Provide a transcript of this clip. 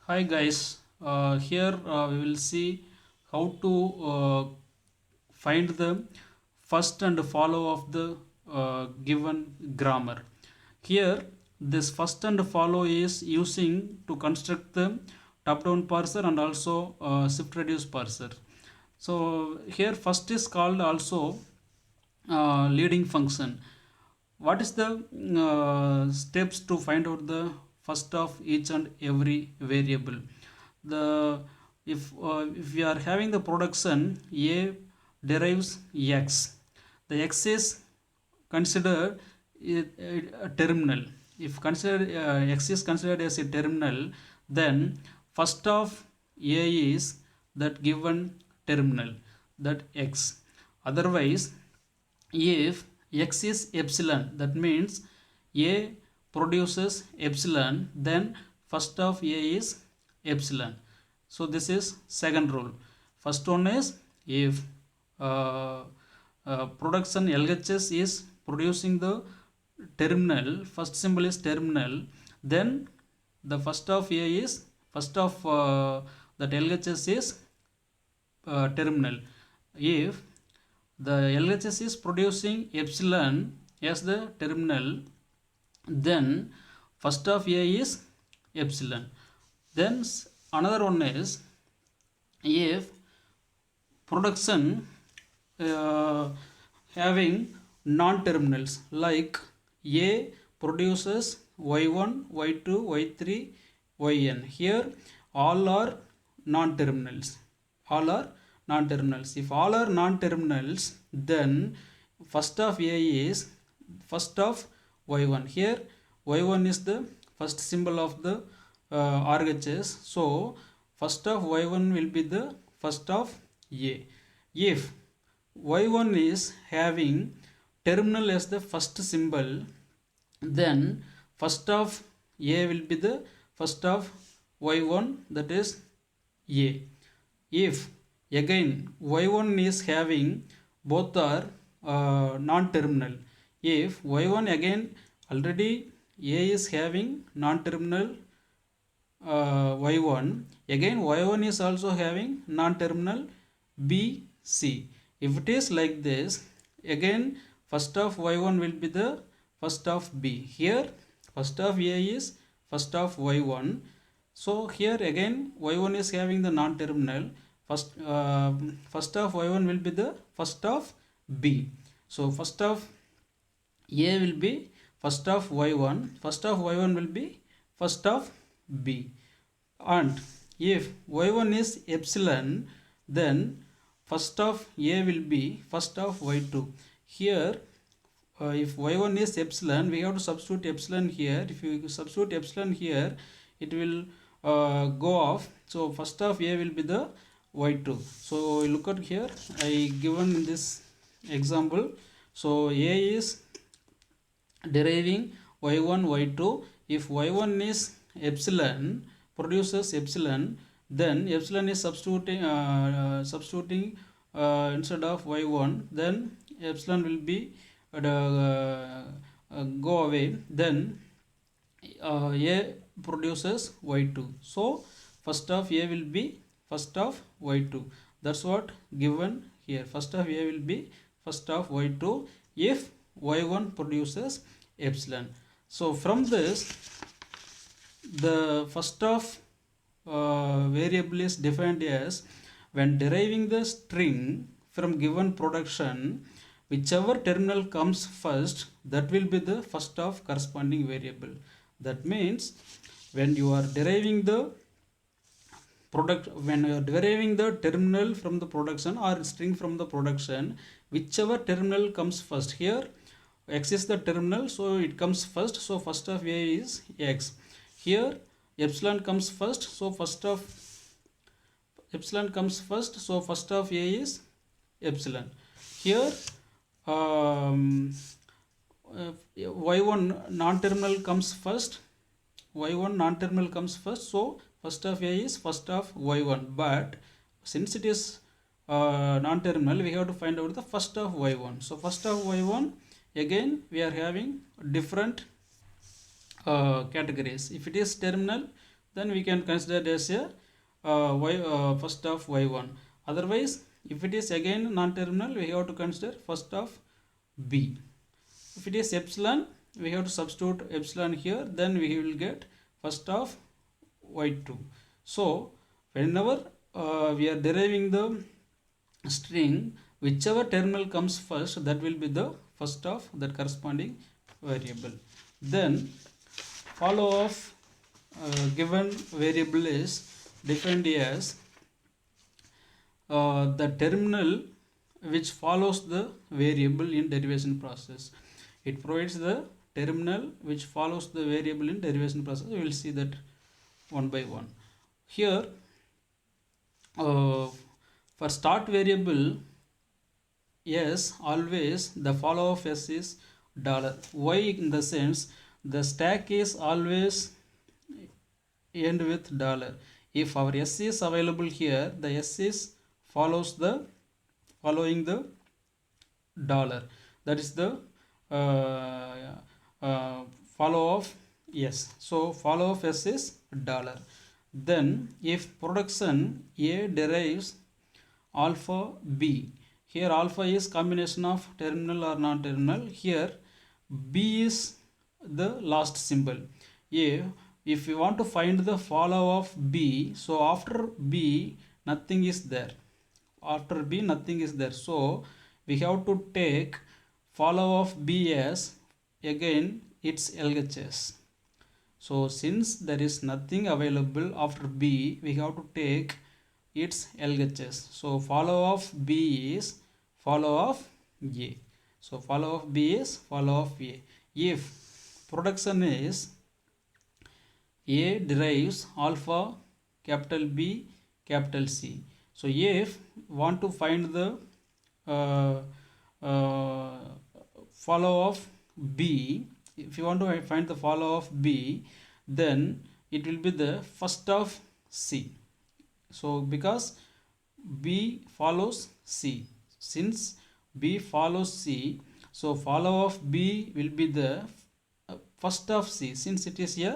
Hi guys, here we will see how to find the first and follow of the given grammar. Here this first and follow is using to construct the top down parser and also shift reduce parser. So here first is called also leading function. What is the steps to find out the first of each and every variable? The if we are having the production a derives x, the x is considered a terminal. If consider x is considered as a terminal, then first of a is that given terminal, that x. Otherwise, if x is epsilon, that means a produces epsilon, then first of a is epsilon. So this is second rule. First one is if production LHS is producing the terminal, first symbol is terminal, then the first of a is first of that LHS is terminal. If the LHS is producing epsilon as the terminal, then first of a is epsilon. Then another one is if production having non-terminals, like a produces y1, y2, y3, yn. Here all are non-terminals. All are non-terminals. If all are non-terminals, then first of a is first of y1. Here y1 is the first symbol of the RHS. So first of y1 will be the first of a. If y1 is having terminal as the first symbol, then first of a will be the first of y1, that is a. If again y1 is having both are non-terminal, if y1 again already a is having non-terminal y1, again y1 is also having non-terminal b, c. If it is like this, again first of y1 will be the first of b. Here first of a is first of y1. So here again y1 is having the non-terminal. First of y1 will be the first of b. So first of a will be first of y1. First of y1 will be first of b. And if y1 is epsilon, then first of a will be first of y2. Here if y1 is epsilon, we have to substitute epsilon here. If you substitute epsilon here, it will go off. So first of a will be the y2. So look at here, I given in this example. So a is deriving y1, y2. If y1 is epsilon, produces epsilon, then epsilon is substituting instead of y1, then epsilon will be go away, then a produces y2. So first of a will be first of y2. That's what given here. First of a will be first of y2 if y1 produces epsilon. So from this, the first of variable is defined as when deriving the string from given production, whichever terminal comes first, that will be the first of corresponding variable. That means when you are deriving the terminal from the production or string from the production, whichever terminal comes first. Here x is the terminal, so it comes first. So first of a is x. Here epsilon comes first, so first of a is epsilon. Here y1 non-terminal comes first. So first of a is first of y1. But since it is non-terminal, we have to find out the first of y1. So first of y1, again we are having different categories. If it is terminal, then we can consider it as a first of y1. Otherwise, if it is again non-terminal, we have to consider first of b. If it is epsilon, we have to substitute epsilon here, then we will get first of y2. So whenever we are deriving the string, whichever terminal comes first, that will be the first of that corresponding variable. Then follow of given variable is defined as the terminal which follows the variable in derivation process. It provides the terminal which follows the variable in derivation process. We will see that one by one. Here for start variable s, always the follow of s is dollar. Why? In the sense the stack is always end with dollar. If our s is available here, the s is following the dollar. That is the follow of s. So follow of s is dollar. Then if production a derives alpha b, here alpha is combination of terminal or non-terminal. Here b is the last symbol. If we want to find the follow of b, so after b nothing is there. After b nothing is there. So we have to take follow of b as again its LHS. So since there is nothing available after b, we have to take its LHS. So follow of b is follow of a. So follow of b is follow of a. If production is a derives alpha capital B capital C. So if want to find the follow of b, if you want to find the follow of b, then it will be the first of C. So because b follows C, since b follows C, so follow of b will be the first of C, since it is a